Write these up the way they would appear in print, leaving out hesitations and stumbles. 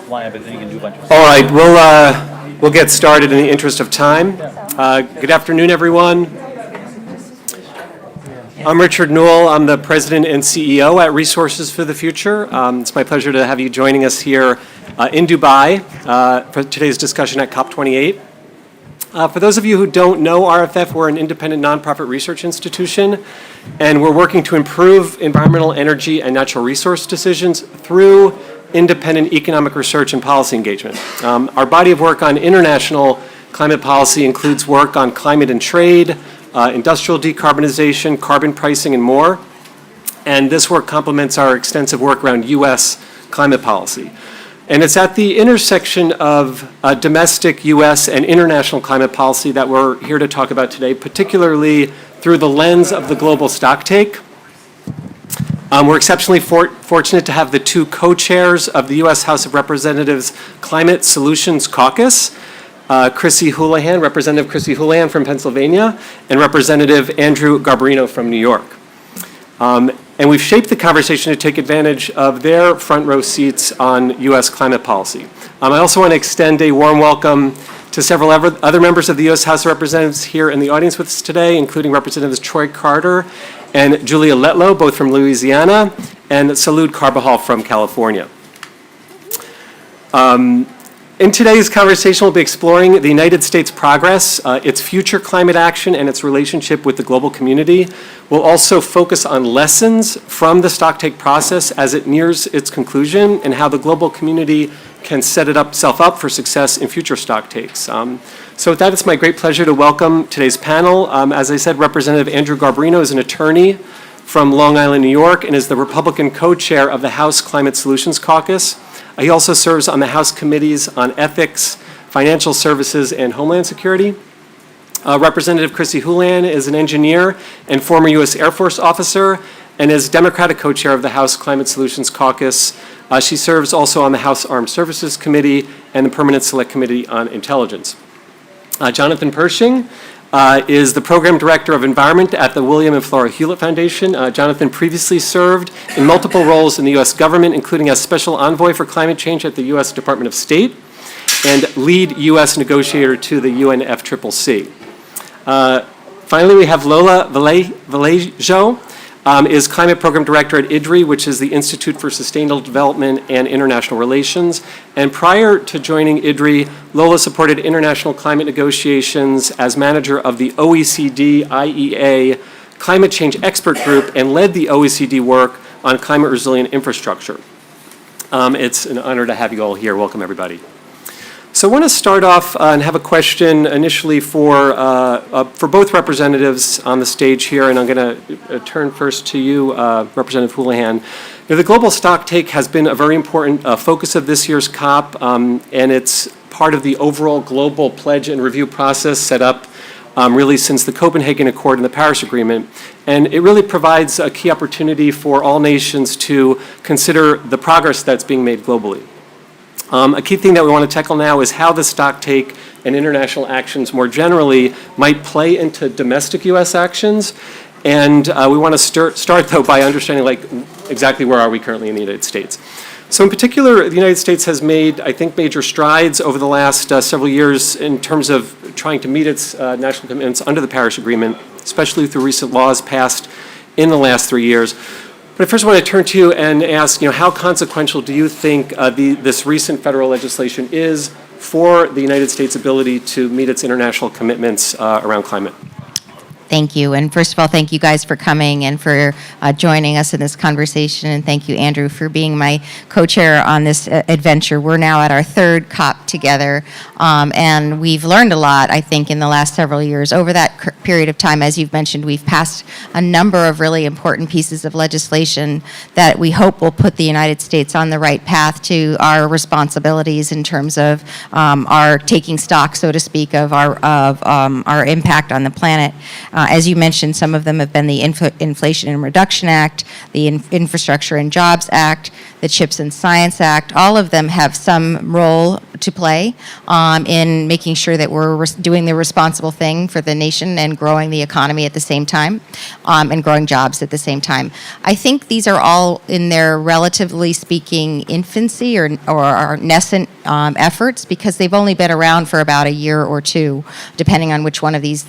line up, and then you can do a bunch of All right, we'll get started in the interest of time. Good afternoon, everyone. I'm Richard Newell. I'm the president and CEO at Resources for the Future. It's my pleasure to have you joining us here in Dubai for today's discussion at COP28. For those of you who don't know RFF, we're an independent nonprofit research institution, and we're working to improve environmental, energy, and natural resource decisions through independent economic research and policy engagement. Our body of work on international climate policy includes work on climate and trade, industrial decarbonization, carbon pricing, and more. And this work complements our extensive work around U.S. climate policy. And it's at the intersection of domestic U.S. and international climate policy that we're here to talk about today, particularly through the lens of the global stocktake. We're exceptionally fortunate to have the two co-chairs of the U.S. House of Representatives Climate Solutions Caucus, Representative Chrissy Houlihan from Pennsylvania, and Representative Andrew Garbarino from New York. And we've shaped the conversation to take advantage of their front row seats on U.S. climate policy. I also want to extend a warm welcome to several other members of the U.S. House of Representatives here in the audience with us today, including Representatives Troy Carter and Julia Letlow, both from Louisiana, and Salud Carbajal from California. In today's conversation, we'll be exploring the United States' progress, its future climate action, and its relationship with the global community. We'll also focus on lessons from the stocktake process as it nears its conclusion and how the global community can set itself up for success in future stocktakes. So with that, it's my great pleasure to welcome today's panel. As I said, Representative Andrew Garbarino is an attorney from Long Island, New York, and is the Republican co-chair of the House Climate Solutions Caucus. He also serves on the House committees on ethics, financial services, and homeland security. Representative Chrissy Houlihan is an engineer and former U.S. Air Force officer and is Democratic co-chair of the House Climate Solutions Caucus. She serves also on the House Armed Services Committee and the Permanent Select Committee on Intelligence. Jonathan Pershing is the Program Director of Environment at the William and Flora Hewlett Foundation. Jonathan previously served in multiple roles in the U.S. government, including as Special Envoy for Climate Change at the U.S. Department of State and lead U.S. negotiator to the UNFCCC. Finally, we have Lola Vallejo, is Climate Program Director at IDRI, which is the Institute for Sustainable Development and International Relations. And prior to joining IDRI, Lola supported international climate negotiations as manager of the OECD IEA Climate Change Expert Group and led the OECD work on climate resilient infrastructure. It's an honor to have you all here. Welcome, everybody. So I want to start off and have a question initially for both representatives on the stage here, and I'm going to turn first to you, Representative Houlihan. The global stocktake has been a very important focus of this year's COP, and it's part of the overall global pledge and review process set up really since the Copenhagen Accord and the Paris Agreement. And it really provides a key opportunity for all nations to consider the progress that's being made globally. A key thing that we want to tackle now is how the stocktake and international actions more generally might play into domestic U.S. actions. And we want to start, though, by understanding exactly where are we currently in the United States. So in particular, the United States has made, I think, major strides over the last several years in terms of trying to meet its national commitments under the Paris Agreement, especially through recent laws passed in the last 3 years. But I first want to turn to you and ask, how consequential do you think this recent federal legislation is for the United States' ability to meet its international commitments around climate? Thank you. And first of all, thank you guys for coming and for joining us in this conversation. And thank you, Andrew, for being my co-chair on this adventure. We're now at our third COP together. And we've learned a lot, I think, in the last several years. Over that period of time, as you've mentioned, we've passed a number of really important pieces of legislation that we hope will put the United States on the right path to our responsibilities in terms of our taking stock, so to speak, of our impact on the planet. As you mentioned, some of them have been the Inflation and Reduction Act, the Infrastructure and Jobs Act, the CHIPS and Science Act. All of them have some role to play in making sure that we're doing the responsible thing for the nation and growing the economy at the same time and growing jobs at the same time. I think these are all in their relatively speaking infancy or nascent efforts because they've only been around for about a year or two, depending on which one of these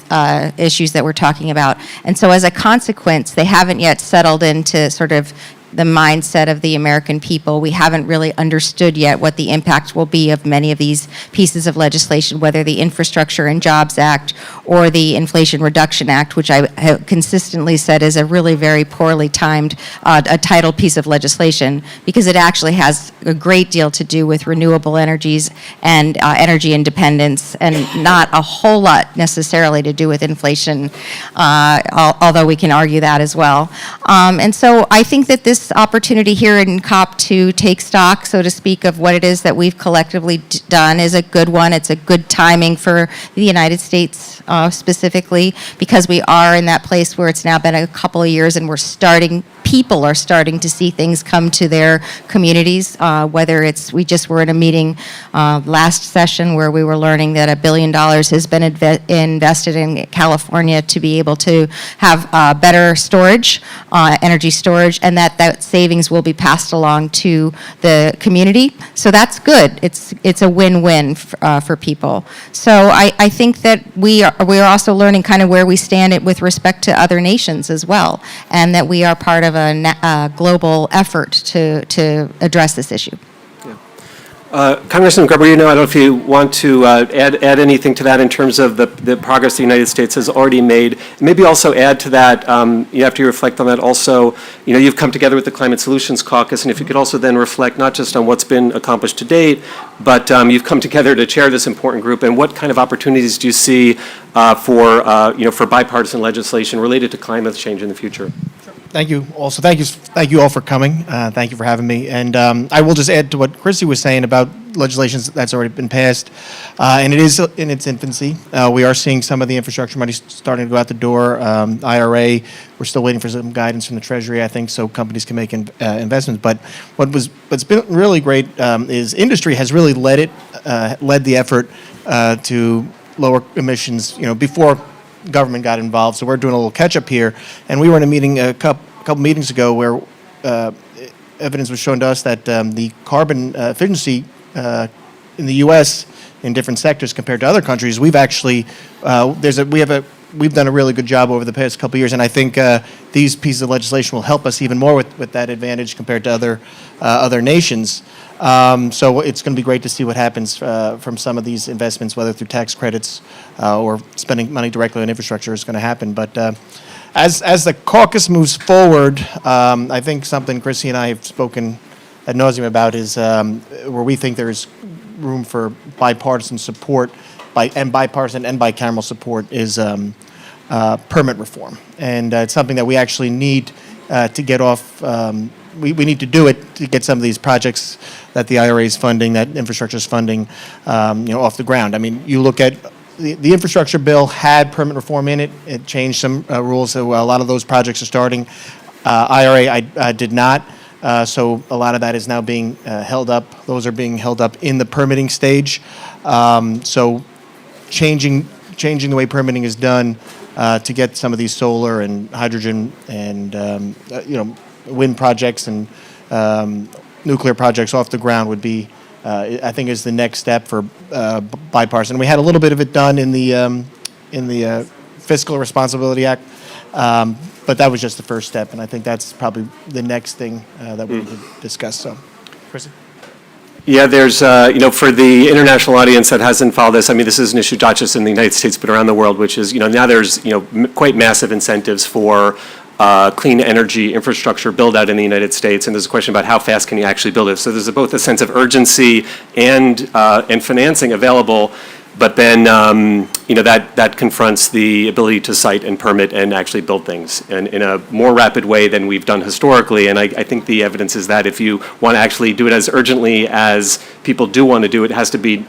issues that we're talking about. And so as a consequence, they haven't yet settled into sort of the mindset of the American people. We haven't really understood yet what the impact will be of many of these pieces of legislation, whether the Infrastructure and Jobs Act or the Inflation Reduction Act, which I have consistently said is a really very poorly timed a titled piece of legislation, because it actually has a great deal to do with renewable energies and energy independence, and not a whole lot necessarily to do with inflation, although we can argue that as well. And so I think that this opportunity here in COP to take stock, so to speak, of what it is that we've collectively done is a good one. It's a good timing for the United States specifically, because we are in that place where it's now been a couple of years and people are starting to see things come to their communities, whether it's, we just were in a meeting last session where we were learning that $1 billion has been invested in California to be able to have better storage, energy storage, and that savings will be passed along to the community. So that's good. It's a win-win for people. So I think that we are also learning kind of where we stand with respect to other nations as well, and that we are part of a global effort to address this issue. Congressman Garbarino, I don't know if you want to add anything to that in terms of the progress the United States has already made. Maybe also add to that, after you reflect on that also, you've come together with the Climate Solutions Caucus, and if you could also then reflect not just on what's been accomplished to date, but you've come together to chair this important group, and what kind of opportunities do you see for bipartisan legislation related to climate change in the future? Thank you. Also, thank you all for coming. Thank you for having me. And I will just add to what Chrissy was saying about legislation that's already been passed, and it is in its infancy. We are seeing some of the infrastructure money starting to go out the door. IRA, we're still waiting for some guidance from the Treasury, I think, so companies can make investments. But what's been really great is industry has really led the effort to lower emissions. Before government got involved, so we're doing a little catch-up here. And we were in a meeting a couple meetings ago where evidence was shown to us that the carbon efficiency in the U.S. in different sectors compared to other countries, we've actually we've done a really good job over the past couple of years, and I think these pieces of legislation will help us even more with that advantage compared to other nations. So it's going to be great to see what happens from some of these investments, whether through tax credits or spending money directly on infrastructure is going to happen. But as the caucus moves forward, I think something Chrissy and I have spoken ad nauseum about is where we think there's room for bipartisan support, bipartisan and bicameral support is permit reform. And it's something that we actually need to get off. We need to do it to get some of these projects that the IRA is funding, that infrastructure is funding, off the ground. I mean, you look at the infrastructure bill had permit reform in it. It changed some rules, so a lot of those projects are starting. IRA I did not, so a lot of that is now being held up. Those are being held up in the permitting stage. So changing the way permitting is done to get some of these solar and hydrogen and wind projects and nuclear projects off the ground would be, I think, is the next step for bipartisan. We had a little bit of it done in the Fiscal Responsibility Act, but that was just the first step, and I think that's probably the next thing that we need to discuss. So, Chrissy? Yeah, there's, for the international audience that hasn't followed this, I mean, this is an issue not just in the United States, but around the world, which is, now there's, quite massive incentives for clean energy infrastructure build out in the United States, and there's a question about how fast can you actually build it. So there's both a sense of urgency and financing available, but then that confronts the ability to site and permit and actually build things in a more rapid way than we've done historically. And I think the evidence is that if you want to actually do it as urgently as people do want to do it, it has to be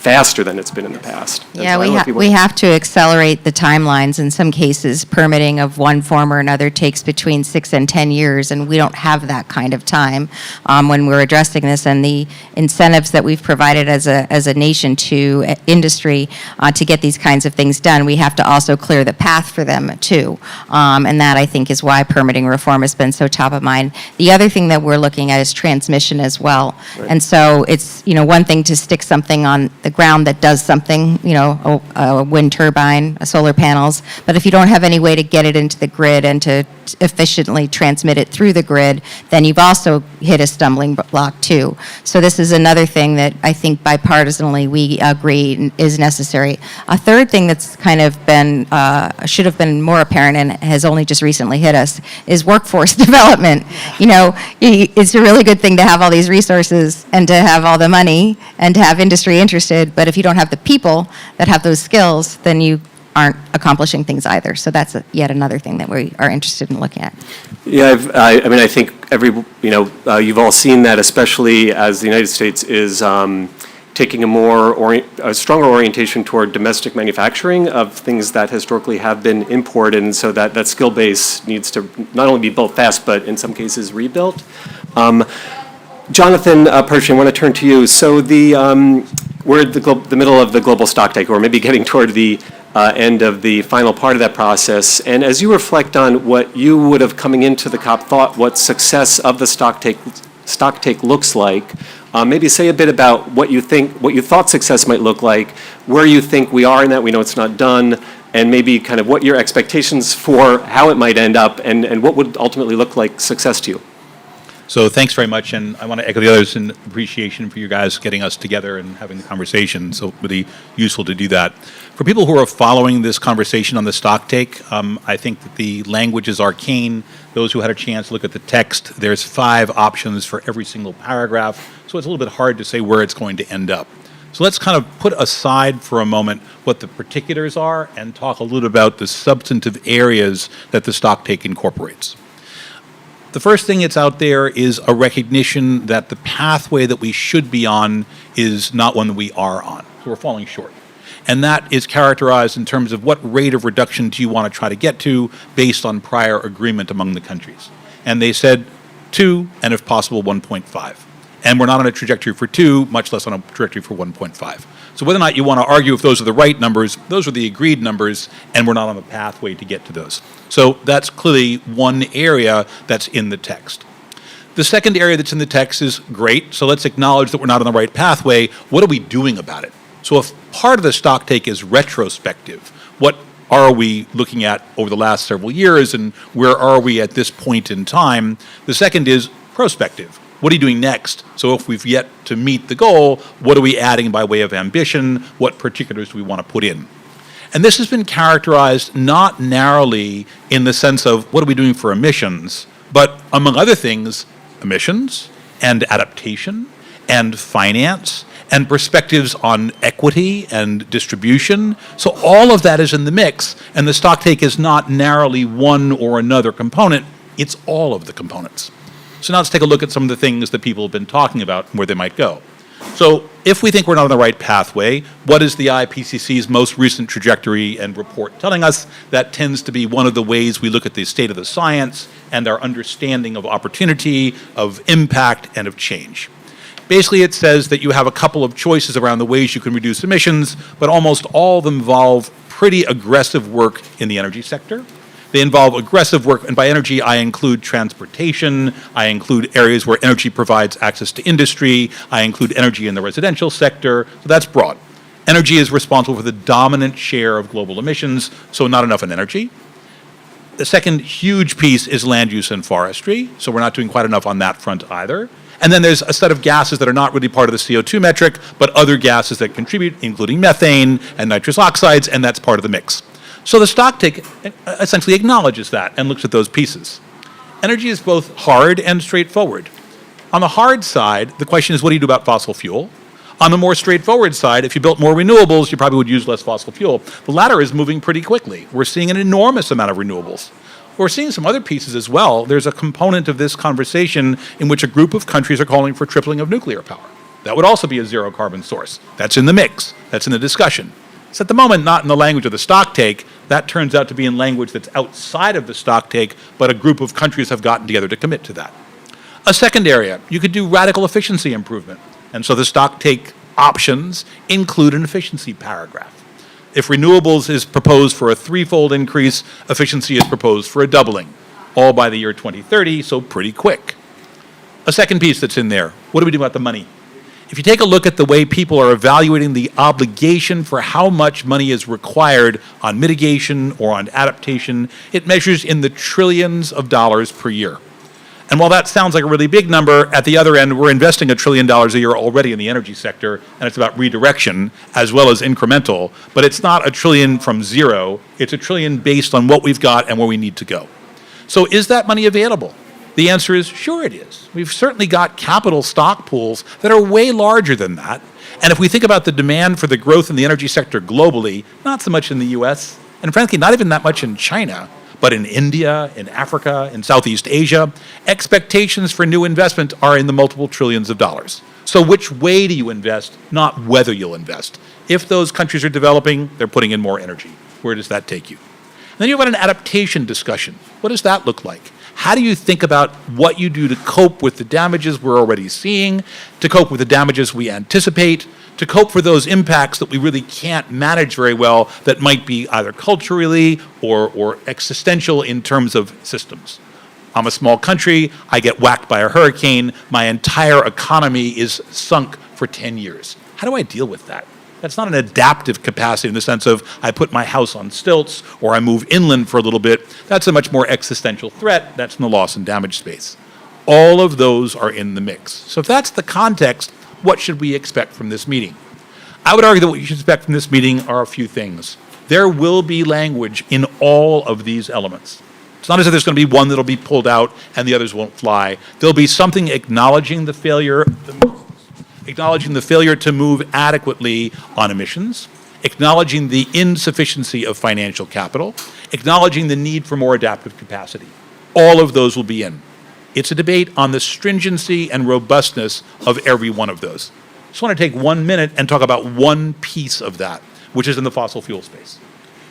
faster than it's been in the past. And Yeah, so I don't know if you we want- have to accelerate the timelines. In some cases, permitting of one form or another takes between 6 and 10 years, and we don't have that kind of time when we're addressing this. And the incentives that we've provided as a nation to industry to get these kinds of things done, we have to also clear the path for them too. And that, I think, is why permitting reform has been so top of mind. The other thing that we're looking at is transmission as well. Right. And so it's, one thing to stick something on the ground that does something, a wind turbine, solar panels, but if you don't have any way to get it into the grid and to efficiently transmit it through the grid, then you've also hit a stumbling block too. So this is another thing that I think bipartisanly we agree is necessary. A third thing that's kind of been, should have been more apparent and has only just recently hit us is workforce development. It's a really good thing to have all these resources and to have all the money and to have industry interested, but if you don't have the people that have those skills, then you aren't accomplishing things either. So that's yet another thing that we are interested in looking at. Yeah, I think you've all seen that, especially as the United States is taking a stronger orientation toward domestic manufacturing of things that historically have been imported, and so that skill base needs to not only be built fast, but in some cases rebuilt. Jonathan Pershing, I want to turn to you. So we're at the middle of the global stocktake, or maybe getting toward the end of the final part of that process. And as you reflect on what you would have coming into the COP thought what success of the stocktake looks like, maybe say a bit about what you thought success might look like, where you think we are in that. We know it's not done, and maybe kind of what your expectations for how it might end up, and what would ultimately look like success to you. So thanks very much, and I want to echo the others in appreciation for you guys getting us together and having the conversation. So really useful to do that. For people who are following this conversation on the stocktake, I think that the language is arcane. Those who had a chance to look at the text, there's 5 options for every single paragraph, so it's a little bit hard to say where it's going to end up. So let's kind of put aside for a moment what the particulars are and talk a little about the substantive areas that the stocktake incorporates. The first thing that's out there is a recognition that the pathway that we should be on is not one that we are on. So we're falling short. And that is characterized in terms of what rate of reduction do you want to try to get to based on prior agreement among the countries. And they said 2, and if possible, 1.5. And we're not on a trajectory for 2, much less on a trajectory for 1.5. So whether or not you want to argue if those are the right numbers, those are the agreed numbers, and we're not on the pathway to get to those. So that's clearly one area that's in the text. The second area that's in the text is great, so let's acknowledge that we're not on the right pathway. What are we doing about it? So if part of the stocktake is retrospective, what are we looking at over the last several years, and where are we at this point in time? The second is prospective. What are you doing next? So if we've yet to meet the goal, what are we adding by way of ambition? What particulars do we want to put in? And this has been characterized not narrowly in the sense of what are we doing for emissions, but among other things, emissions and adaptation and finance and perspectives on equity and distribution. So all of that is in the mix, and the stocktake is not narrowly one or another component, it's all of the components. So now let's take a look at some of the things that people have been talking about and where they might go. So if we think we're not on the right pathway, what is the IPCC's most recent trajectory and report telling us? That tends to be one of the ways we look at the state of the science and our understanding of opportunity, of impact, and of change. Basically, it says that you have a couple of choices around the ways you can reduce emissions, but almost all of them involve pretty aggressive work in the energy sector. They involve aggressive work, and by energy, I include transportation, I include areas where energy provides access to industry, I include energy in the residential sector, so that's broad. Energy is responsible for the dominant share of global emissions, so not enough in energy. The second huge piece is land use and forestry, so we're not doing quite enough on that front either. And then there's a set of gases that are not really part of the CO2 metric, but other gases that contribute, including methane and nitrous oxides, and that's part of the mix. So the stocktake essentially acknowledges that and looks at those pieces. Energy is both hard and straightforward. On the hard side, the question is, what do you do about fossil fuel? On the more straightforward side, if you built more renewables, you probably would use less fossil fuel. The latter is moving pretty quickly. We're seeing an enormous amount of renewables. We're seeing some other pieces as well. There's a component of this conversation in which a group of countries are calling for tripling of nuclear power. That would also be a zero carbon source. That's in the mix. That's in the discussion. It's at the moment not in the language of the Stocktake. That turns out to be in language that's outside of the Stocktake, but a group of countries have gotten together to commit to that. A second area, you could do radical efficiency improvement. And so the Stocktake options include an efficiency paragraph. If renewables is proposed for a threefold increase, efficiency is proposed for a doubling, all by the year 2030, so pretty quick. A second piece that's in there, what do we do about the money? If you take a look at the way people are evaluating the obligation for how much money is required on mitigation or on adaptation, it measures in the trillions of dollars per year. And while that sounds like a really big number, at the other end, we're investing $1 trillion a year already in the energy sector, and it's about redirection as well as incremental. But it's not $1 trillion from zero. It's $1 trillion based on what we've got and where we need to go. So is that money available? The answer is sure it is. We've certainly got capital stock pools that are way larger than that. And if we think about the demand for the growth in the energy sector globally, not so much in the US, and frankly, not even that much in China, but in India, in Africa, in Southeast Asia, expectations for new investment are in the multiple trillions of dollars. So which way do you invest, not whether you'll invest? If those countries are developing, they're putting in more energy. Where does that take you? And then you've got an adaptation discussion. What does that look like? How do you think about what you do to cope with the damages we're already seeing, to cope with the damages we anticipate, to cope for those impacts that we really can't manage very well that might be either culturally or existential in terms of systems? I'm a small country. I get whacked by a hurricane. My entire economy is sunk for 10 years. How do I deal with that? That's not an adaptive capacity in the sense of I put my house on stilts or I move inland for a little bit. That's a much more existential threat. That's in the loss and damage space. All of those are in the mix. So if that's the context, what should we expect from this meeting? I would argue that what you should expect from this meeting are a few things. There will be language in all of these elements. It's not as if there's going to be one that'll be pulled out and the others won't fly. There'll be something acknowledging the failure to move adequately on emissions, acknowledging the insufficiency of financial capital, acknowledging the need for more adaptive capacity. All of those will be in. It's a debate on the stringency and robustness of every one of those. I just want to take 1 minute and talk about one piece of that, which is in the fossil fuel space.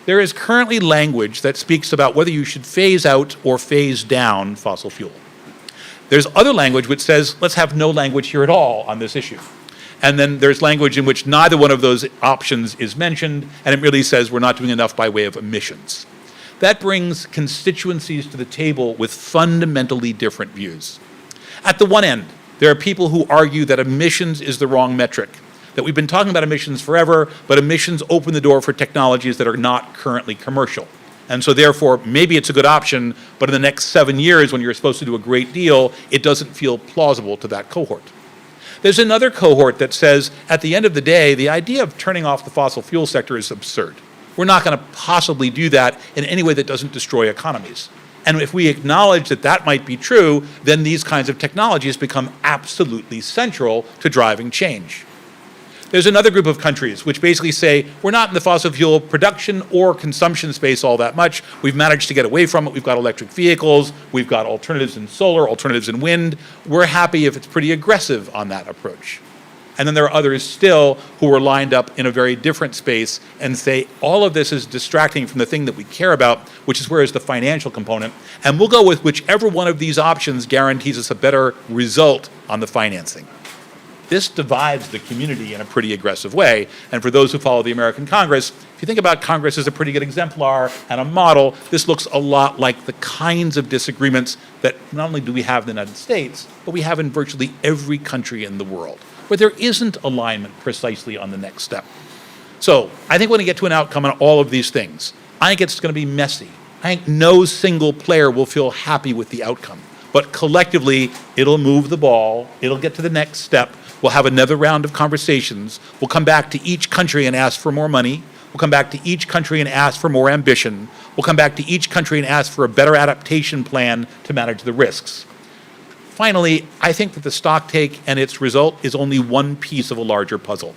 There is currently language that speaks about whether you should phase out or phase down fossil fuel. There's other language which says, let's have no language here at all on this issue. And then there's language in which neither one of those options is mentioned, and it really says we're not doing enough by way of emissions. That brings constituencies to the table with fundamentally different views. At the one end, there are people who argue that emissions is the wrong metric, that we've been talking about emissions forever, but emissions open the door for technologies that are not currently commercial. And so therefore, maybe it's a good option, but in the next 7 years when you're supposed to do a great deal, it doesn't feel plausible to that cohort. There's another cohort that says, at the end of the day, the idea of turning off the fossil fuel sector is absurd. We're not going to possibly do that in any way that doesn't destroy economies. And if we acknowledge that that might be true, then these kinds of technologies become absolutely central to driving change. There's another group of countries which basically say, we're not in the fossil fuel production or consumption space all that much. We've managed to get away from it. We've got electric vehicles. We've got alternatives in solar, alternatives in wind. We're happy if it's pretty aggressive on that approach. And then there are others still who are lined up in a very different space and say, all of this is distracting from the thing that we care about, which is where is the financial component. And we'll go with whichever one of these options guarantees us a better result on the financing. This divides the community in a pretty aggressive way. And for those who follow the American Congress, if you think about Congress as a pretty good exemplar and a model, this looks a lot like the kinds of disagreements that not only do we have in the United States, but we have in virtually every country in the world, where there isn't alignment precisely on the next step. So I think we're going to get to an outcome on all of these things. I think it's going to be messy. I think no single player will feel happy with the outcome. But collectively, it'll move the ball. It'll get to the next step. We'll have another round of conversations. We'll come back to each country and ask for more money. We'll come back to each country and ask for more ambition. We'll come back to each country and ask for a better adaptation plan to manage the risks. Finally, I think that the Stocktake and its result is only one piece of a larger puzzle.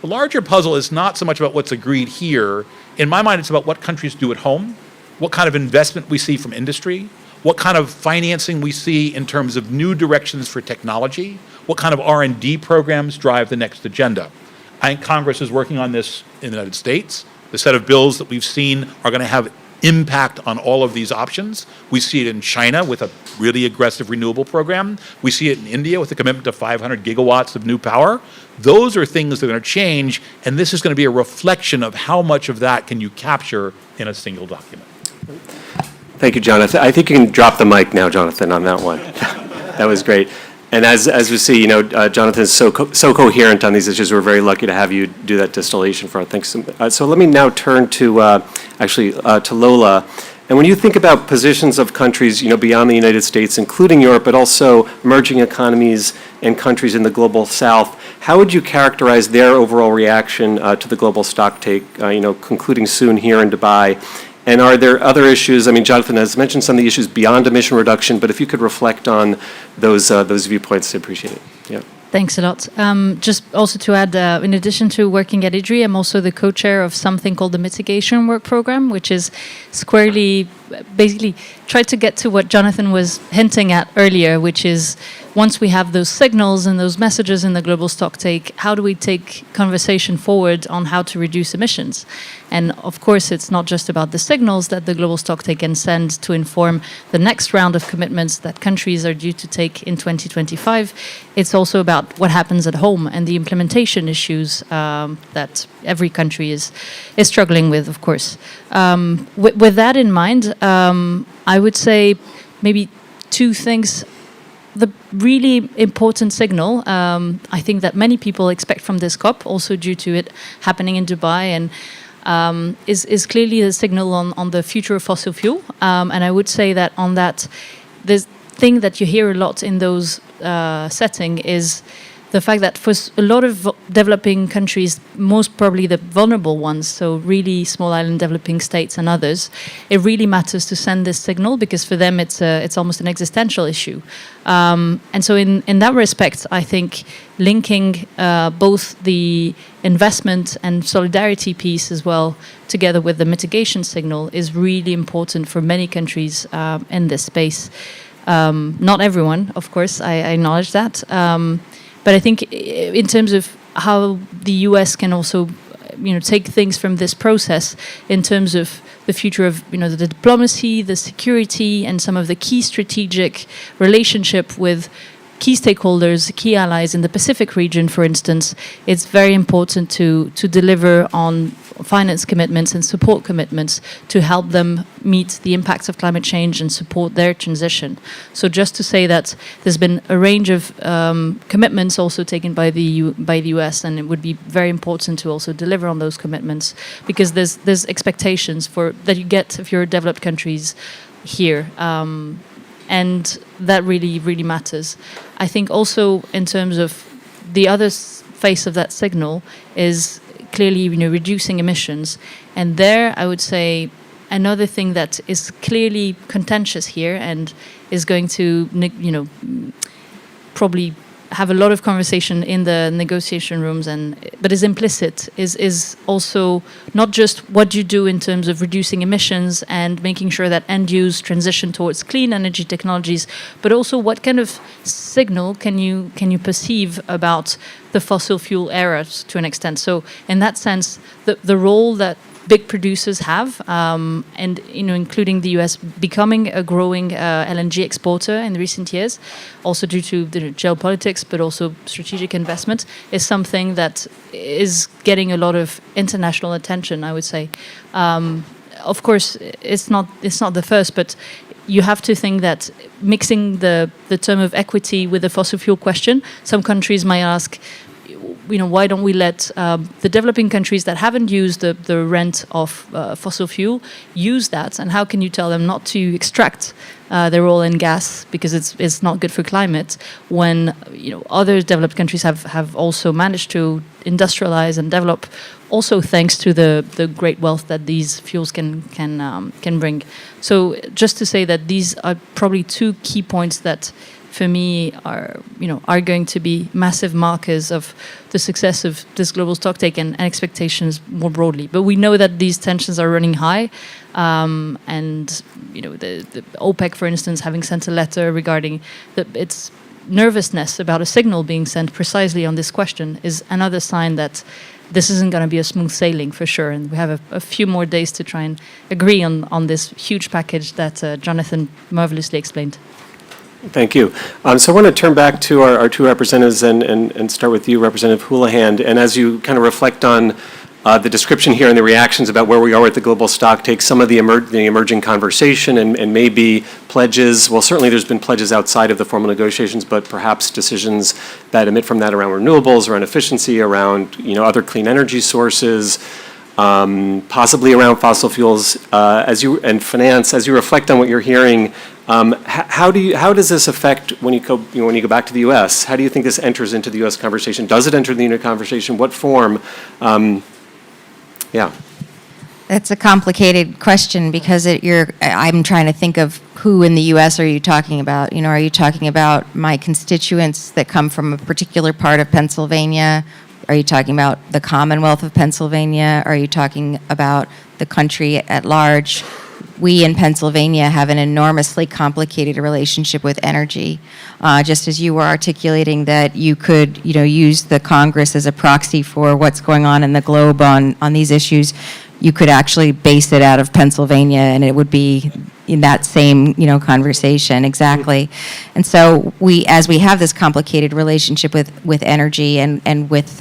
The larger puzzle is not so much about what's agreed here. In my mind, it's about what countries do at home, what kind of investment we see from industry, what kind of financing we see in terms of new directions for technology, What kind of R&D programs drive the next agenda? I think Congress is working on this in the United States. The set of bills that we've seen are going to have impact on all of these options. We see it in China with a really aggressive renewable program. We see it in India with a commitment to 500 gigawatts of new power. Those are things that are going to change, and this is going to be a reflection of how much of that can you capture in a single document. Thank you, Jonathan. I think you can drop the mic now, Jonathan, on that one. That was great. And as we see, Jonathan is so coherent on these issues. We're very lucky to have you do that distillation for us. Thanks. So let me now turn to to Lola. And when you think about positions of countries, beyond the United States, including Europe, but also emerging economies and countries in the global South, how would you characterize their overall reaction to the global stocktake, concluding soon here in Dubai? And are there other issues? I mean, Jonathan has mentioned some of the issues beyond emission reduction, but if you could reflect on those viewpoints, I'd appreciate it. Yeah. Thanks a lot. Just also to add, in addition to working at IDRI, I'm also the co-chair of something called the Mitigation Work Program, which is squarely, basically, try to get to what Jonathan was hinting at earlier, which is once we have those signals and those messages in the global stocktake, how do we take conversation forward on how to reduce emissions? And of course, it's not just about the signals that the global stocktake can send to inform the next round of commitments that countries are due to take in 2025. It's also about what happens at home and the implementation issues that every country is struggling with, of course. With that in mind, I would say maybe two things. The really important signal, I think that many people expect from this COP, also due to it happening in Dubai, and is clearly the signal on the future of fossil fuel. And I would say that on that, the thing that you hear a lot in those setting is the fact that for a lot of developing countries, most probably the vulnerable ones, so really small island developing states and others, it really matters to send this signal because for them it's almost an existential issue. And so in that respect, I think linking both the investment and solidarity piece as well together with the mitigation signal is really important for many countries in this space. Not everyone, of course, I acknowledge that. But I think in terms of how the US can also, take things from this process in terms of the future of, the diplomacy, the security, and some of the key strategic relationship with key stakeholders, key allies in the Pacific region, for instance, it's very important to deliver on finance commitments and support commitments to help them meet the impacts of climate change and support their transition. So just to say that there's been a range of commitments also taken by the US, and it would be very important to also deliver on those commitments because there's expectations that you get if you're developed countries here. And that really, really matters. I think also in terms of the other face of that signal is clearly, reducing emissions. And there, I would say another thing that is clearly contentious here and is going to, probably have a lot of conversation in the negotiation rooms, but is implicit, is also not just what you do in terms of reducing emissions and making sure that end use transition towards clean energy technologies, but also what kind of signal can you perceive about the fossil fuel era to an extent. So in that sense, the role that big producers have, and including the US becoming a growing LNG exporter in recent years, also due to the geopolitics, but also strategic investment, is something that is getting a lot of international attention, I would say. Of course, it's not the first, but you have to think that mixing the term of equity with the fossil fuel question, some countries might ask, why don't we let the developing countries that haven't used the rent of fossil fuel use that? And how can you tell them not to extract their oil and gas because it's not good for climate when other developed countries have also managed to industrialize and develop, also thanks to the great wealth that these fuels can bring. So just to say that these are probably two key points that, for me, are going to be massive markers of the success of this global stocktake and expectations more broadly. But we know that these tensions are running high, and the OPEC, for instance, having sent a letter regarding it's nervousness about a signal being sent precisely on this question is another sign that this isn't going to be a smooth sailing for sure. And we have a few more days to try and agree on this huge package that Jonathan marvelously explained. Thank you. So I want to turn back to our two representatives and start with you, Representative Houlihan. And as you kind of reflect on the description here and the reactions about where we are with the global stock take, some of the emerging conversation and maybe pledges, well, certainly there's been pledges outside of the formal negotiations, but perhaps decisions that emit from that around renewables, around efficiency, around, other clean energy sources, possibly around fossil fuels, and finance. As you reflect on what you're hearing, how does this affect when you go back to the U.S.? How do you think this enters into the U.S. conversation? Does it enter the unit conversation? What form? Yeah. That's a complicated question because I'm trying to think of who in the U.S. are you talking about? Are you talking about my constituents that come from a particular part of Pennsylvania? Are you talking about the Commonwealth of Pennsylvania? Are you talking about the country at large? We in Pennsylvania have an enormously complicated relationship with energy. Just as you were articulating that you could, use the Congress as a proxy for what's going on in the globe on these issues, you could actually base it out of Pennsylvania and it would be in that same, conversation, exactly. And so as we have this complicated relationship with energy and with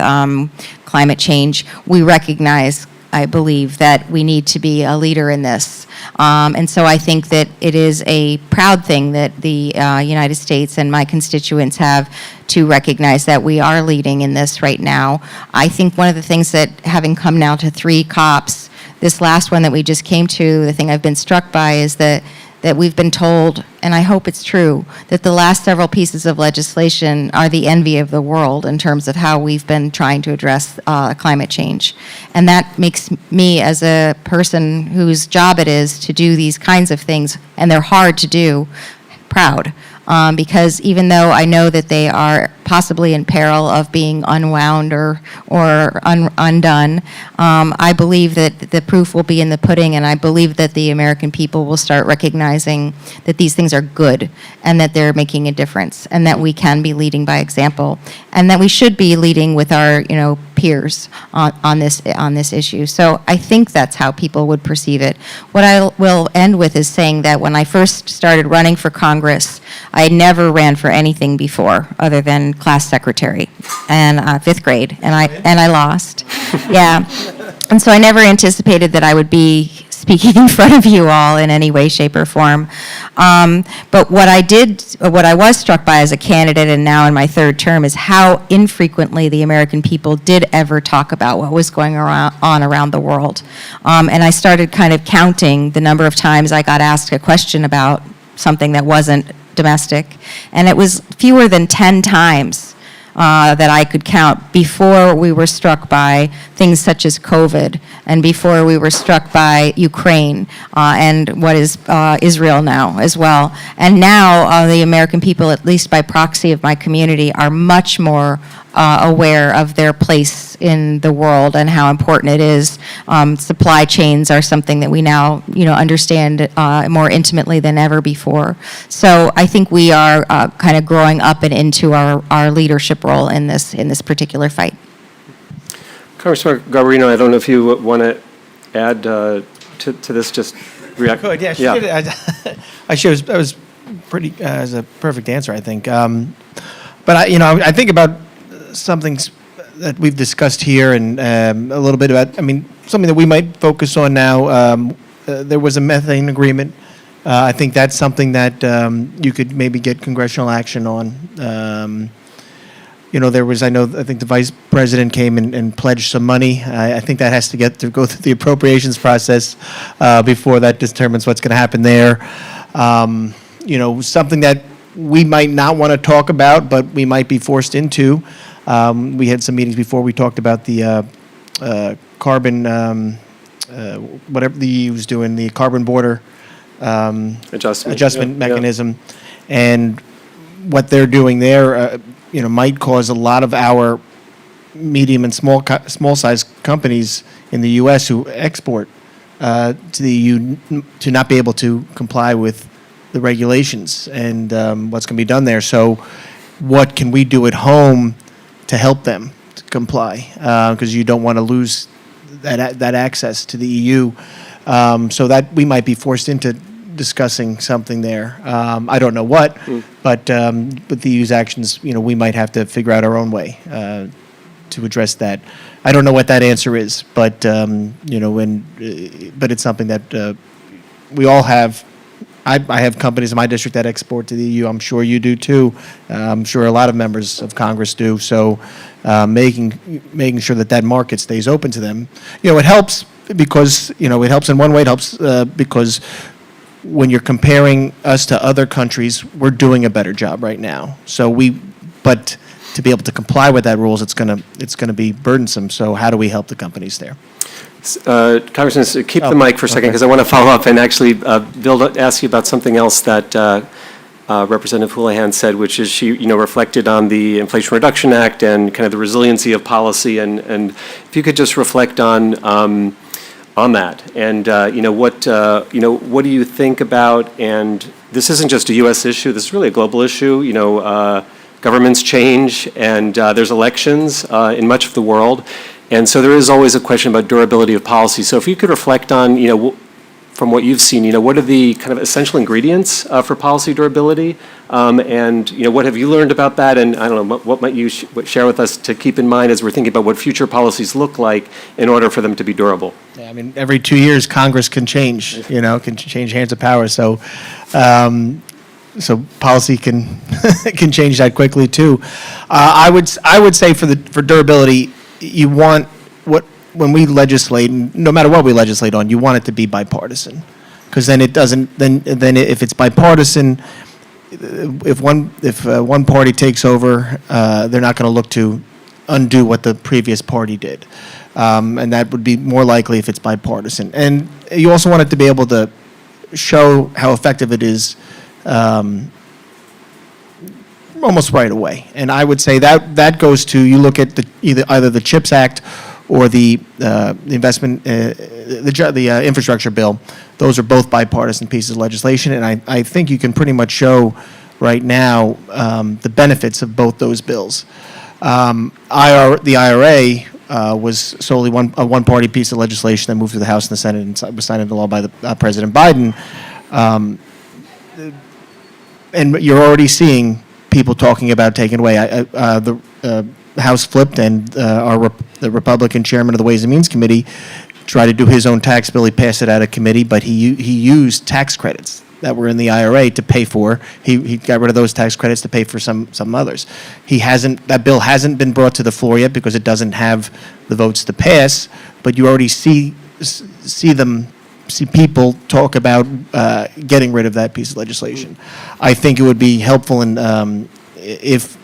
climate change, we recognize, I believe, that we need to be a leader in this. And so I think that it is a proud thing that the United States and my constituents have to recognize that we are leading in this right now. I think one of the things that, having come now to 3 COPs, this last one that we just came to, the thing I've been struck by is that we've been told, and I hope it's true, that the last several pieces of legislation are the envy of the world in terms of how we've been trying to address climate change. And that makes me, as a person whose job it is to do these kinds of things, and they're hard to do, proud. Because even though I know that they are possibly in peril of being unwound or undone, I believe that the proof will be in the pudding, and I believe that the American people will start recognizing that these things are good and that they're making a difference and that we can be leading by example and that we should be leading with our peers on this issue. So I think that's how people would perceive it. What I will end with is saying that when I first started running for Congress, I never ran for anything before other than class secretary and 5th grade, and I lost. Yeah. And so I never anticipated that I would be speaking in front of you all in any way, shape, or form. But what I was struck by as a candidate and now in my 3rd term is how infrequently the American people did ever talk about what was going on around the world. And I started kind of counting the number of times I got asked a question about something that wasn't domestic, and it was fewer than 10 times that I could count before we were struck by things such as COVID and before we were struck by Ukraine and what is Israel now as well. And now the American people, at least by proxy of my community, are much more aware of their place in the world and how important it is. Supply chains are something that we now, understand more intimately than ever before. So I think we are kind of growing up and into our leadership role in this particular fight. Congressman Garbarino, I don't know if you want to add to this, just react. Good, yeah. She did. Actually, that was pretty, as a perfect answer, I think. But I think about something that we've discussed here and a little bit about, something that we might focus on now. There was a methane agreement. I think that's something that you could maybe get congressional action on. I think the vice president came and pledged some money. I think that has to go through the appropriations process before that determines what's going to happen there. Something that we might not want to talk about, but we might be forced into. We had some meetings before. We talked about the carbon, whatever the EU was doing, the carbon border adjustment mechanism, and what they're doing there. Might cause a lot of our medium and small size companies in the U.S. who export to the EU to not be able to comply with the regulations and what's going to be done there. So what can we do at home to help them to comply, because you don't want to lose that access to the EU. So that we might be forced into discussing something there. I don't know what, but with the EU's actions, we might have to figure out our own way to address that. I don't know what that answer is, but but it's something that we all have. I have companies in my district that export to the EU. I'm sure you do too. I'm sure a lot of members of Congress do. So making sure that market stays open to them, it helps because it helps in one way. It helps because when you're comparing us to other countries, we're doing a better job right now. But to be able to comply with that rules, it's gonna be burdensome. So how do we help the companies there? Congressman, keep the mic for a second, because I want to follow up and actually, Bill, ask you about something else that Representative Houlihan said, which is she, reflected on the Inflation Reduction Act and kind of the resiliency of policy, and if you could just reflect on that, and what do you think about? And this isn't just a U.S. issue; this is really a global issue. Governments change, and there's elections in much of the world. And so there is always a question about durability of policy. So if you could reflect on, from what you've seen, what are the kind of essential ingredients for policy durability? And, what have you learned about that? And I don't know, what might you share with us to keep in mind as we're thinking about what future policies look like in order for them to be durable? Yeah, I mean, every 2 years, Congress can change, can change hands of power. So, policy can can change that quickly too. I would say for durability, you want when we legislate, no matter what we legislate on, you want it to be bipartisan, because then it doesn't. Then if it's bipartisan, if one party takes over, they're not going to look to undo what the previous party did, and that would be more likely if it's bipartisan. And you also want it to be able to show how effective it is. Almost right away, and I would say that goes to, you look at either the CHIPS Act or the investment the infrastructure bill. Those are both bipartisan pieces of legislation, and I think you can pretty much show right now the benefits of both those bills. The IRA was solely a one-party piece of legislation that moved through the House and the Senate and was signed into law by President Biden, and you're already seeing people talking about taking away. The House flipped, and the Republican chairman of the Ways and Means Committee tried to do his own tax bill. He passed it out of committee, but he used tax credits that were in the IRA to pay for. He got rid of those tax credits to pay for some others. That bill hasn't been brought to the floor yet because it doesn't have the votes to pass. But you already see people talk about getting rid of that piece of legislation. I think it would be helpful if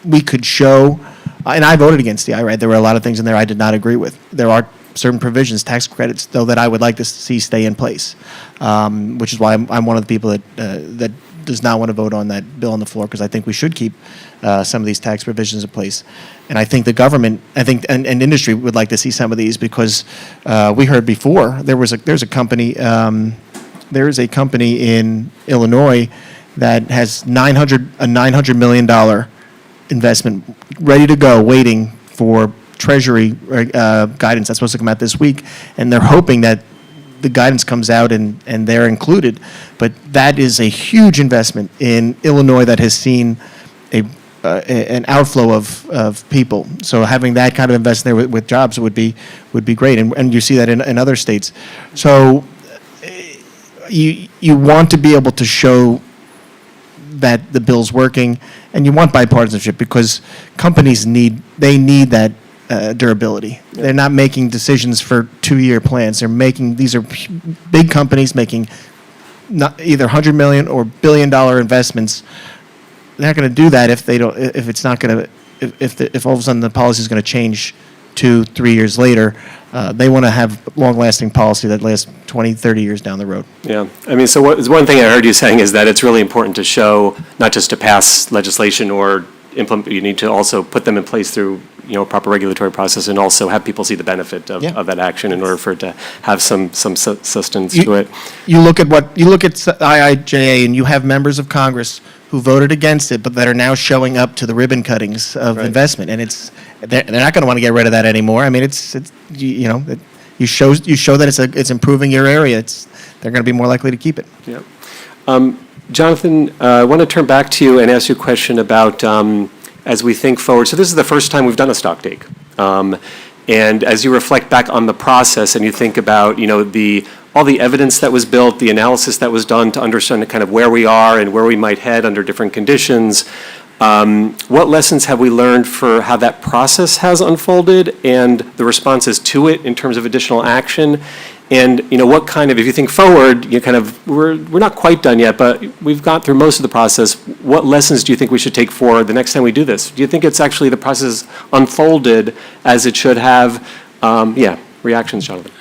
we could show, and I voted against the IRA. There were a lot of things in there I did not agree with. There are certain provisions, tax credits, though, that I would like to see stay in place, which is why I'm one of the people that does not want to vote on that bill on the floor, because I think we should keep some of these tax provisions in place. And I think the government, and industry would like to see some of these, because we heard before there's a company in Illinois that has a $900 million investment ready to go, waiting for Treasury guidance that's supposed to come out this week, and they're hoping that the guidance comes out and they're included. But that is a huge investment in Illinois that has seen an outflow of people. So having that kind of investment there with jobs would be great, and you see that in other states. So you want to be able to show that the bill's working, and you want bipartisanship, because companies need that durability. They're not making decisions for 2-year plans. These are big companies making either $100 million or $1 billion investments. They're not going to do that if it's not going to, if all of a sudden the policy is going to change 2-3 years later. They want to have long-lasting policy that lasts 20, 30 years down the road. Yeah, I mean, so one thing I heard you saying is that it's really important to show, not just to pass legislation or implement, you need to also put them in place through proper regulatory process, and also have people see the benefit of that action in order for it to have some sustenance to it. You look at IIJA, and you have members of Congress who voted against it, but that are now showing up to the ribbon cuttings of Right. investment, and they're not going to want to get rid of that anymore. I mean, you show that it's improving your area. They're going to be more likely to keep it. Yeah. Jonathan, I want to turn back to you and ask you a question about, as we think forward, so this is the first time we've done a stock take. And as you reflect back on the process and you think about, all the evidence that was built, the analysis that was done to understand kind of where we are and where we might head under different conditions, what lessons have we learned for how that process has unfolded and the responses to it in terms of additional action? And, what kind of, if you think forward, we're not quite done yet, but we've gone through most of the process. What lessons do you think we should take for the next time we do this? Do you think it's actually the process unfolded as it should have? Reactions, Jonathan.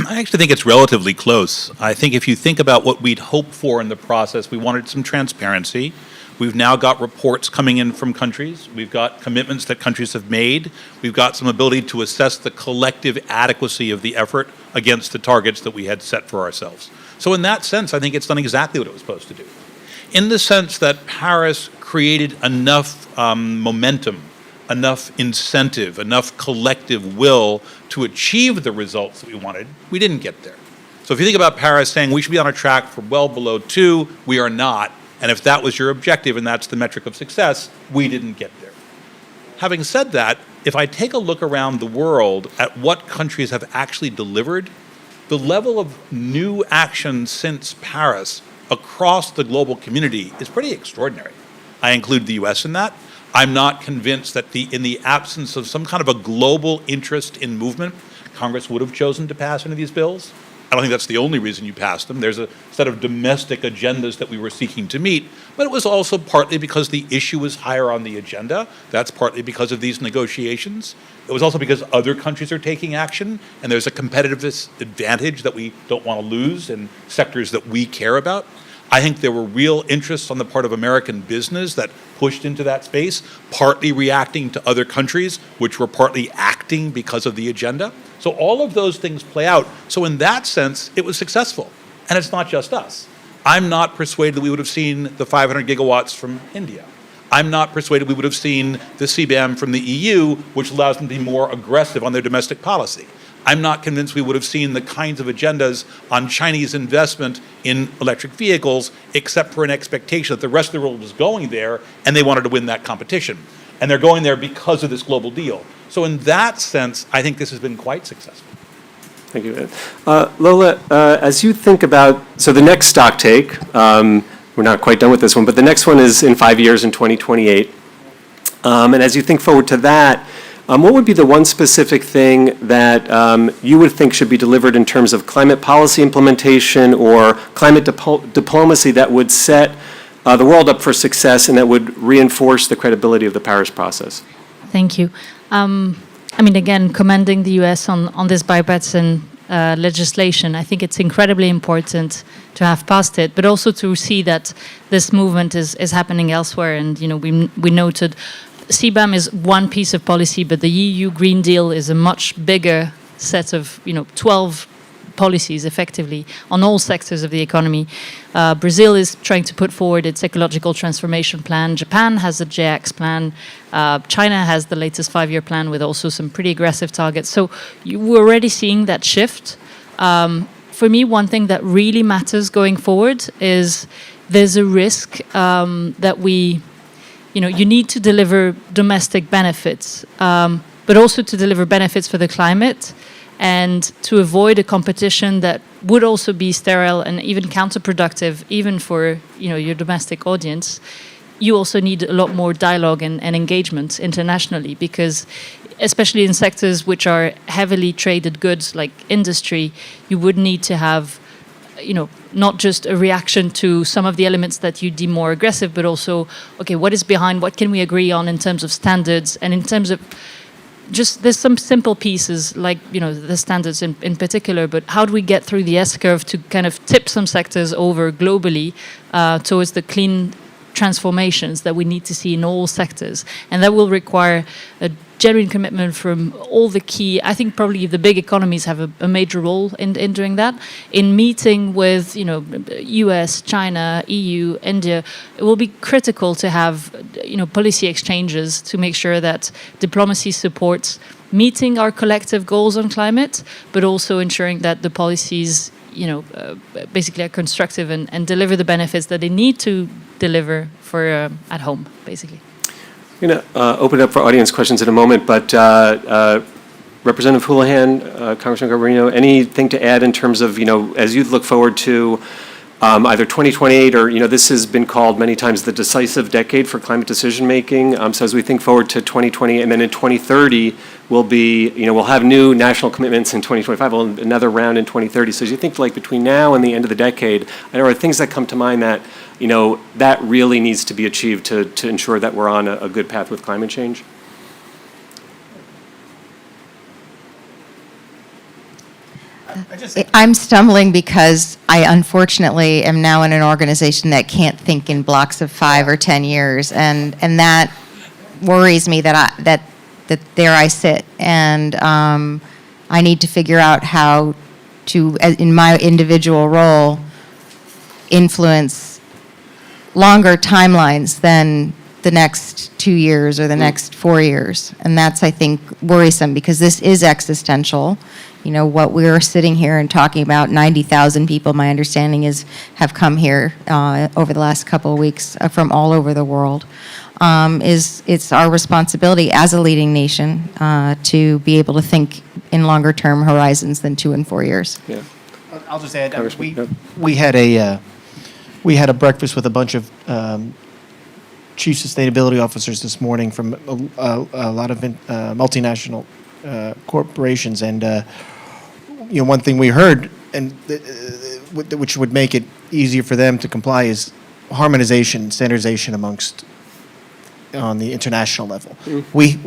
I actually think it's relatively close. I think if you think about what we'd hoped for in the process, we wanted some transparency. We've now got reports coming in from countries. We've got commitments that countries have made. We've got some ability to assess the collective adequacy of the effort against the targets that we had set for ourselves. So in that sense, I think it's done exactly what it was supposed to do. In the sense that Paris created enough momentum, enough incentive, enough collective will to achieve the results that we wanted, we didn't get there. So if you think about Paris saying we should be on a track for well below 2, we are not. And if that was your objective and that's the metric of success, we didn't get there. Having said that, if I take a look around the world at what countries have actually delivered, the level of new action since Paris across the global community is pretty extraordinary. I include the US in that. I'm not convinced that in the absence of some kind of a global interest in movement, Congress would have chosen to pass any of these bills. I don't think that's the only reason you passed them. There's a set of domestic agendas that we were seeking to meet, but it was also partly because the issue was higher on the agenda. That's partly because of these negotiations. It was also because other countries are taking action, and there's a competitive advantage that we don't want to lose in sectors that we care about. I think there were real interests on the part of American business that pushed into that space, partly reacting to other countries, which were partly acting because of the agenda. So all of those things play out. So in that sense, it was successful. And it's not just us. I'm not persuaded that we would have seen the 500 gigawatts from India. I'm not persuaded we would have seen the CBAM from the EU, which allows them to be more aggressive on their domestic policy. I'm not convinced we would have seen the kinds of agendas on Chinese investment in electric vehicles, except for an expectation that the rest of the world was going there and they wanted to win that competition. And they're going there because of this global deal. So in that sense, I think this has been quite successful. Thank you. Lola, as you think about, so the next stock take, we're not quite done with this one, but the next one is in 5 years in 2028. And as you think forward to that, what would be the one specific thing that you would think should be delivered in terms of climate policy implementation or climate diplomacy that would set the world up for success and that would reinforce the credibility of the Paris process? Thank you. Again, commending the US on this bipartisan legislation. I think it's incredibly important to have passed it, but also to see that this movement is happening elsewhere. And, we noted CBAM is one piece of policy, but the EU Green Deal is a much bigger set of, 12 policies effectively on all sectors of the economy. Brazil is trying to put forward its ecological transformation plan. Japan has a JX plan. China has the latest 5-year plan with also some pretty aggressive targets. So we're already seeing that shift. For me, one thing that really matters going forward is there's a risk that you need to deliver domestic benefits, but also to deliver benefits for the climate and to avoid a competition that would also be sterile and even counterproductive, even for your domestic audience. You also need a lot more dialogue and engagement internationally, because especially in sectors which are heavily traded goods like industry, you would need to have not just a reaction to some of the elements that you deem more aggressive, but also, okay, what is behind, what can we agree on in terms of standards and in terms of just, there's some simple pieces like, the standards in particular, but how do we get through the S-curve to kind of tip some sectors over globally towards the clean transformations that we need to see in all sectors. And that will require a genuine commitment from all the key, I think probably the big economies have a major role in doing that. In meeting with, US, China, EU, India, it will be critical to have, policy exchanges to make sure that diplomacy supports meeting our collective goals on climate, but also ensuring that the policies, basically are constructive and deliver the benefits that they need to deliver for at home, basically. I'm going to open it up for audience questions in a moment, but Representative Houlihan, Congressman Garbarino, anything to add in terms of, as you look forward to either 2028 or, this has been called many times the decisive decade for climate decision-making. So as we think forward to 2020 and then in 2030, we'll have new national commitments in 2025, another round in 2030. So as you think between now and the end of the decade, there are things that come to mind that, that really needs to be achieved to ensure that we're on a good path with climate change? I'm stumbling because I unfortunately am now in an organization that can't think in blocks of 5 or 10 years, and that worries me that there I sit, and I need to figure out how to, in my individual role, influence longer timelines than the next 2 years or the next 4 years. And that's, I think, worrisome because this is existential. What we're sitting here and talking about, 90,000 people, my understanding is, have come here over the last couple of weeks from all over the world. It's our responsibility as a leading nation to be able to think in longer term horizons than 2 and 4 years. Yeah. I'll just add, we had a breakfast with a bunch of chief sustainability officers this morning from a lot of multinational corporations, and one thing we heard, and which would make it easier for them to comply, is harmonization, standardization on the international level. We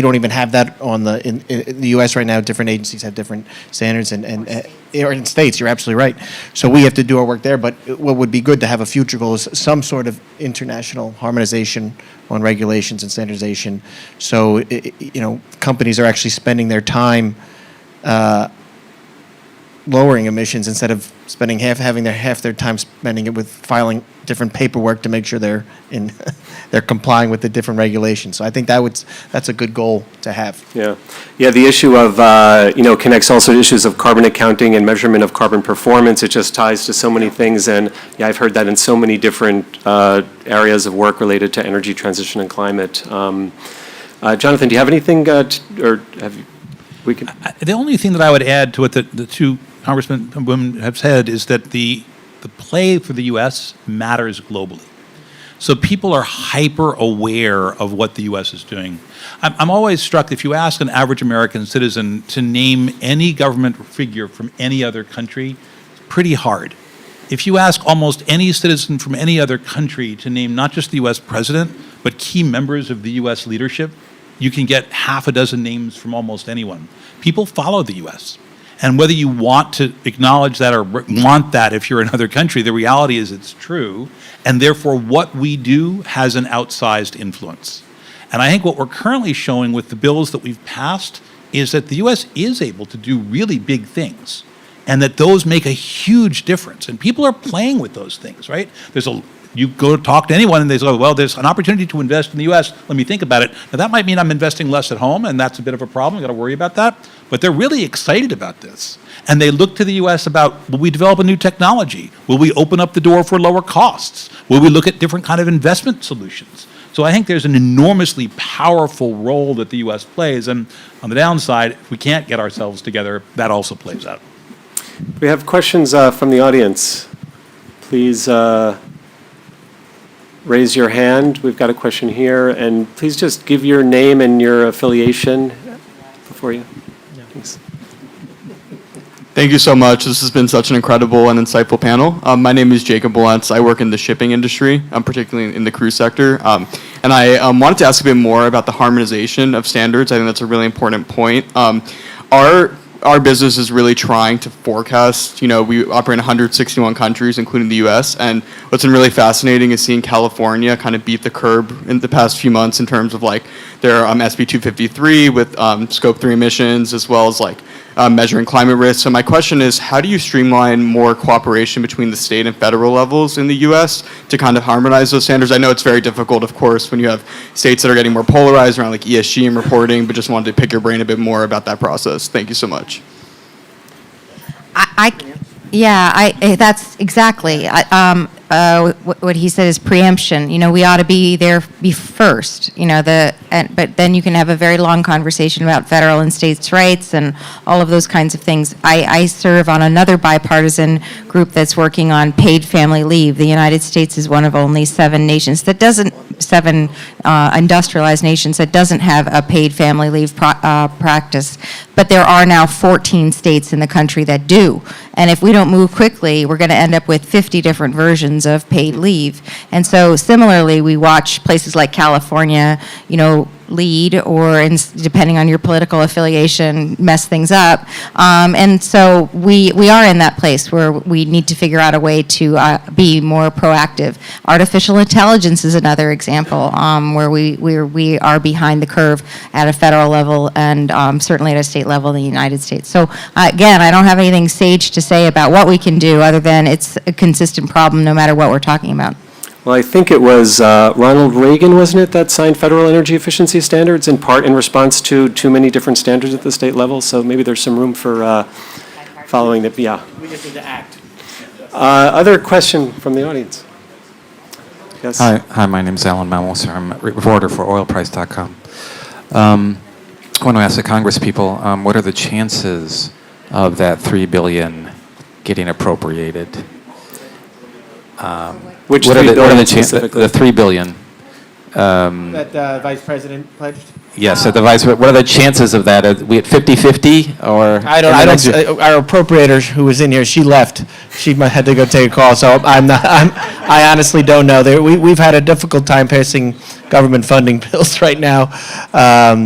don't even have that in the U.S. right now. Different agencies have different standards, and in states, you're absolutely right. So we have to do our work there. But what would be good to have a future goal is some sort of international harmonization on regulations and standardization. So companies are actually spending their time lowering emissions instead of spending half their time spending it with filing different paperwork to make sure they're complying with the different regulations. So I think that's a good goal to have. Yeah. The issue of connects also to issues of carbon accounting and measurement of carbon performance. It just ties to so many things, and I've heard that in so many different areas of work related to energy transition and climate. Jonathan, do you have anything, or have you? The only thing that I would add to what the two congressmen and women have said is that the play for the U.S. matters globally. So people are hyper aware of what the U.S. is doing. I'm always struck, if you ask an average American citizen to name any government figure from any other country, it's pretty hard. If you ask almost any citizen from any other country to name not just the U.S. president, but key members of the U.S. leadership, you can get half a dozen names from almost anyone. People follow the U.S. And whether you want to acknowledge that or want that if you're in another country, the reality is it's true. And therefore, what we do has an outsized influence. And I think what we're currently showing with the bills that we've passed is that the U.S. is able to do really big things, and that those make a huge difference. And people are playing with those things, right? You go talk to anyone and they say, well, there's an opportunity to invest in the U.S. Let me think about it. Now, that might mean I'm investing less at home, and that's a bit of a problem. I've got to worry about that. But they're really excited about this. And they look to the U.S. about, will we develop a new technology? Will we open up the door for lower costs? Will we look at different kind of investment solutions? So I think there's an enormously powerful role that the U.S. plays. And on the downside, if we can't get ourselves together, that also plays out. We have questions from the audience. Please raise your hand. We've got a question here. And please just give your name and your affiliation before you. Yeah. Thanks. Thank you so much. This has been such an incredible and insightful panel. My name is Jacob Balentz. I work in the shipping industry, particularly in the cruise sector. And I wanted to ask a bit more about the harmonization of standards. I think that's a really important point. our business is really trying to forecast. We operate in 161 countries, including the U.S., and what's been really fascinating is seeing California kind of beat the curb in the past few months in terms of like their SB253 with Scope 3 emissions, as well as like measuring climate risk. So my question is, how do you streamline more cooperation between the state and federal levels in the U.S. to kind of harmonize those standards? I know it's very difficult, of course, when you have states that are getting more polarized around like ESG and reporting, but just wanted to pick your brain a bit more about that process. Thank you so much. That's exactly. What he said is preemption. We ought to be first. But then you can have a very long conversation about federal and states' rights and all of those kinds of things. I serve on another bipartisan group that's working on paid family leave. The United States is one of only seven industrialized nations that doesn't have a paid family leave practice. But there are now 14 states in the country that do. And if we don't move quickly, we're going to end up with 50 different versions of paid leave. And so similarly, we watch places like California, lead or, depending on your political affiliation, mess things up. And so we are in that place where we need to figure out a way to be more proactive. Artificial intelligence is another example where we are behind the curve at a federal level and certainly at a state level in the United States. So again, I don't have anything sage to say about what we can do other than it's a consistent problem no matter what we're talking about. Well, I think it was Ronald Reagan, wasn't it, that signed federal energy efficiency standards in part in response to too many different standards at the state level. So maybe there's some room for following that. Yeah. We just need to act. Other question from the audience? Yes. Hi, my name is Alan Mamoser. I'm a reporter for oilprice.com. I want to ask the Congress people, what are the chances of that $3 billion getting appropriated? Which what $3 are billion the specifically? the $3 billion. That Vice President pledged? Yes, at the vice. What are the chances of that? Are we at 50-50 or? I don't. Our appropriator who was in here, she left. She had to go take a call. So I honestly don't know. We've had a difficult time passing government funding bills right now.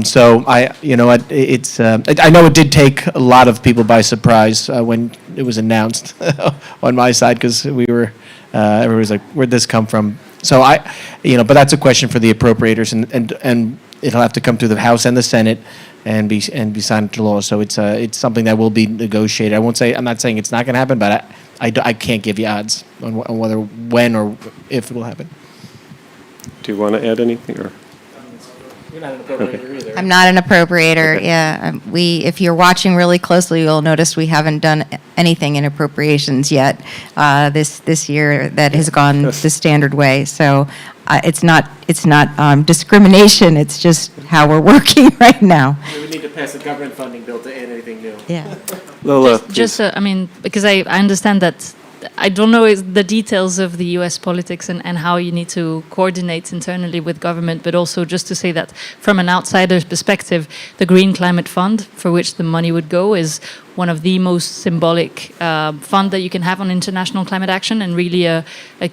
So I know it did take a lot of people by surprise when it was announced on my side because we were. Everybody's like, "Where'd this come from?" So but that's a question for the appropriators, and it'll have to come through the House and the Senate, and be signed into law. So it's something that will be negotiated. I'm not saying it's not going to happen, but I can't give you odds on whether, when, or if it will happen. Do you want to add anything? Or? You're not an appropriator either. I'm not an appropriator. Okay. Yeah, if you're watching really closely, you'll notice we haven't done anything in appropriations yet this year that has gone the standard way. So it's not discrimination. It's just how we're working right now. We would need to pass a government funding bill to add anything new. Yeah. Lola, Because I understand that I don't know the details of the U.S. politics and how you need to coordinate internally with government, but also just to say that from an outsider's perspective, the Green Climate Fund, for which the money would go, is one of the most symbolic fund that you can have on international climate action and really a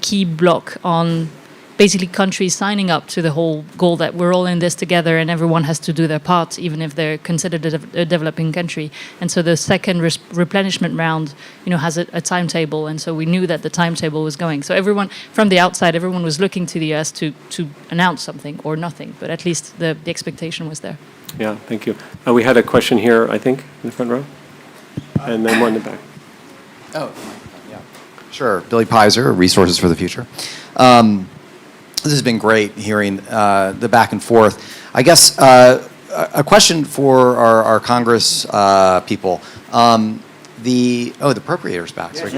key block on basically countries signing up to the whole goal that we're all in this together and everyone has to do their part, even if they're considered a developing country. And so the second replenishment round, has a timetable, and so we knew that the timetable was going. So everyone, from the outside, everyone was looking to the US to announce something or nothing, but at least the expectation was there. yeah, thank you. We had a question here, I think, in the front row, and then one in the back. Oh, yeah. Sure. Billy Pizer, Resources for the Future. This has been great hearing the back and forth. I guess a question for our Congress people. The appropriator's back. Sorry.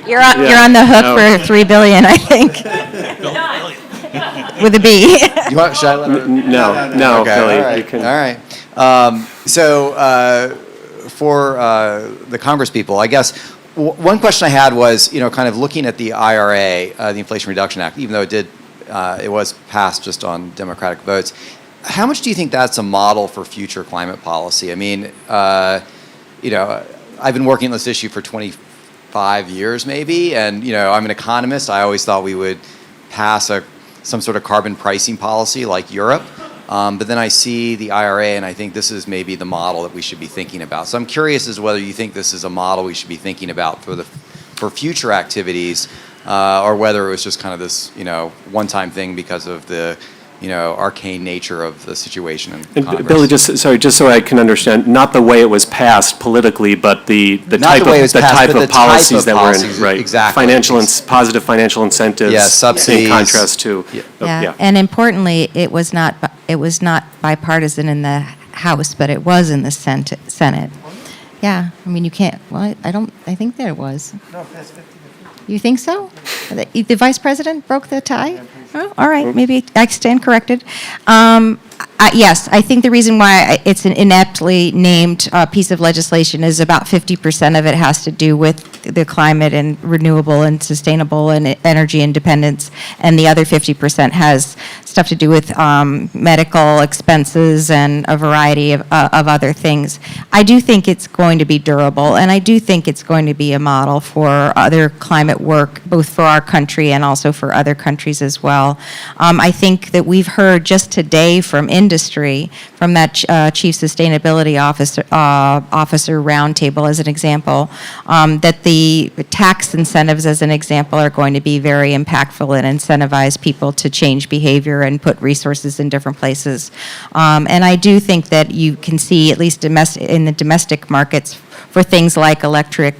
You're on the hook for $3 billion, I think. With a B. Should I let her? No, Okay, Billy, all right. you can. All right. For the Congress people, I guess one question I had was, kind of looking at the IRA, the Inflation Reduction Act, even though it was passed just on Democratic votes. How much do you think that's a model for future climate policy? I mean, I've been working on this issue for 25 years maybe, and, I'm an economist. I always thought we would pass some sort of carbon pricing policy like Europe. But then I see the IRA, and I think this is maybe the model that we should be thinking about. So I'm curious as to whether you think this is a model we should be thinking about for future activities, or whether it was just kind of this, one-time thing because of the, arcane nature of the situation in And Congress. Billy, just so I can understand, not the way it was passed politically, but the Not type the way it was of passed, but the type policies of that policies, were in, right? exactly. Positive financial incentives. Yeah, subsidies. In contrast to, Yeah, and importantly, it was not bipartisan in the House, but it was in the Senate. Yeah, I mean, you can't, well, I think that it was. No, that's 50. You think so? The vice president broke the tie? Oh, all right, maybe I stand corrected. Yes, I think the reason why it's an ineptly named piece of legislation is about 50% of it has to do with the climate and renewable and sustainable and energy independence, and the other 50% has stuff to do with medical expenses and a variety of other things. I do think it's going to be durable, and I do think it's going to be a model for other climate work, both for our country and also for other countries as well. I think that we've heard just today from industry, from that chief sustainability officer roundtable as an example, that the tax incentives as an example are going to be very impactful and incentivize people to change behavior and put resources in different places. And I do think that you can see, at least in the domestic markets, for things like electric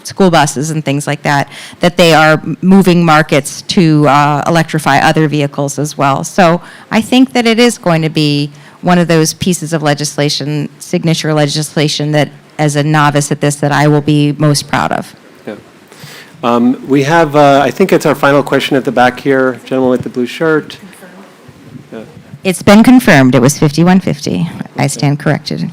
school buses and things like that, that they are moving markets to electrify other vehicles as well. So I think that it is going to be one of those pieces of legislation, signature legislation, that as a novice at this, that I will be most proud of. Yeah. We have, I think it's our final question at the back here, gentleman with the blue shirt. It's been confirmed. It was 5150. I stand corrected.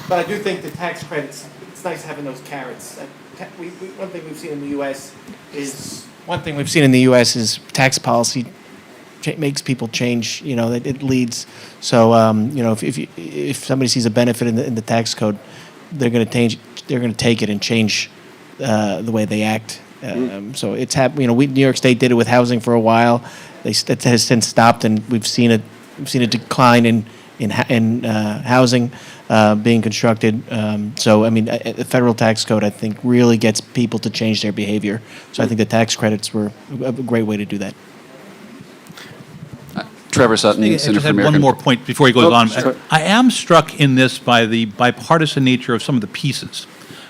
But I do think the tax credits, it's nice having those carrots. One thing we've seen in the U.S. is tax policy makes people change. It leads. So if somebody sees a benefit in the tax code, they're going to take it and change the way they act. So it's happened. New York State did it with housing for a while. That has since stopped, and we've seen a decline in housing being constructed. So, I mean, the federal tax code, I think, really gets people to change their behavior. So I think the tax credits were a great way to do that. Trevor Sutton, I Center just for had American... one more point before he goes on. Sure. I am struck in this by the bipartisan nature of some of the pieces.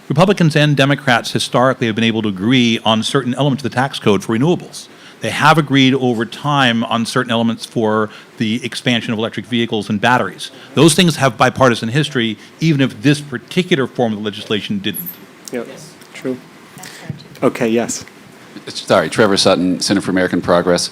Republicans and Democrats historically have been able to agree on certain elements of the tax code for renewables. They have agreed over time on certain elements for the expansion of electric vehicles and batteries. Those things have bipartisan history, even if this particular form of the legislation didn't. Yep, true. Okay, yes. Sorry, Trevor Sutton, Center for American Progress.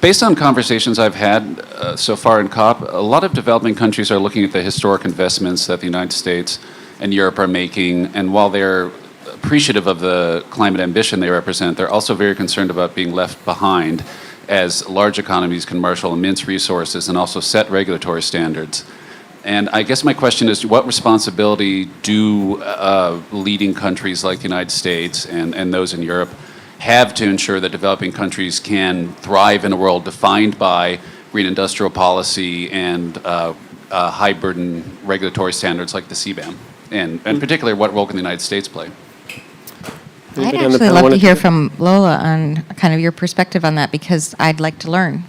Based on conversations I've had so far in COP, a lot of developing countries are looking at the historic investments that the United States and Europe are making, and while they're appreciative of the climate ambition they represent, they're also very concerned about being left behind as large economies can marshal immense resources and also set regulatory standards. And I guess my question is, what responsibility do leading countries like the United States and those in Europe have to ensure that developing countries can thrive in a world defined by green industrial policy and high-burden regulatory standards like the CBAM? And particularly, what role can the United States play? I'd Anybody on the actually panel love wanna- to hear from Lola on kind of your perspective on that, because I'd like to learn.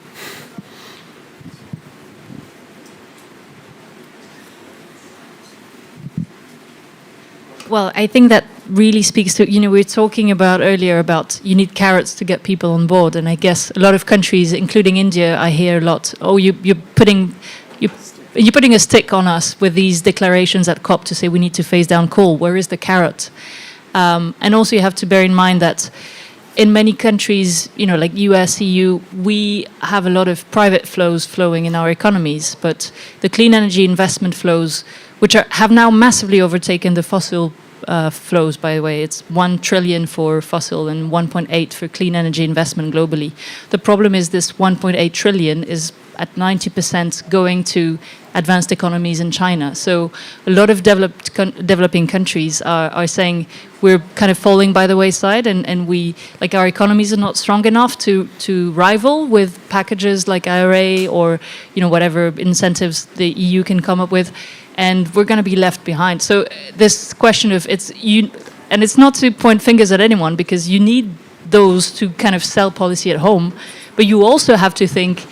Well, I think that really speaks to, we were talking about earlier about you need carrots to get people on board. And I guess a lot of countries, including India, I hear a lot, you're putting a stick on us with these declarations at COP to say we need to phase down coal. Where is the carrot? And also you have to bear in mind that in many countries, like US, EU, we have a lot of private flows flowing in our economies, but the clean energy investment flows, which have now massively overtaken the fossil flows, by the way. It's 1 trillion for fossil and 1.8 for clean energy investment globally. The problem is this 1.8 trillion is at 90% going to advanced economies in China. So a lot of developing countries are saying we're kind of falling by the wayside, and we, like, our economies are not strong enough to rival with packages like IRA or, you know, whatever incentives the EU can come up with, and we're going to be left behind. So this question of and it's not to point fingers at anyone, because you need those to kind of sell policy at home, but you also have to think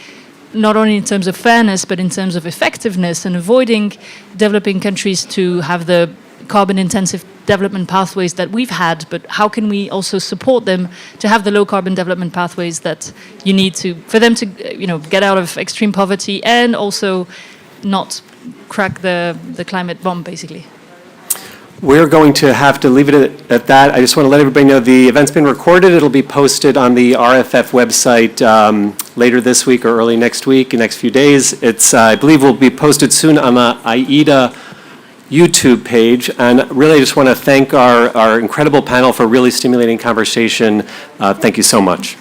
not only in terms of fairness, but in terms of effectiveness and avoiding developing countries to have the carbon-intensive development pathways that we've had, but how can we also support them to have the low-carbon development pathways that you need for them to, you know, get out of extreme poverty and also not crack the climate bomb, basically. We're going to have to leave it at that. I just want to let everybody know the event's been recorded. It'll be posted on the RFF website later this week or early next week, in the next few days. It's, I believe, will be posted soon on the AIDA YouTube page. And really, I just want to thank our incredible panel for a really stimulating conversation. Thank you so much.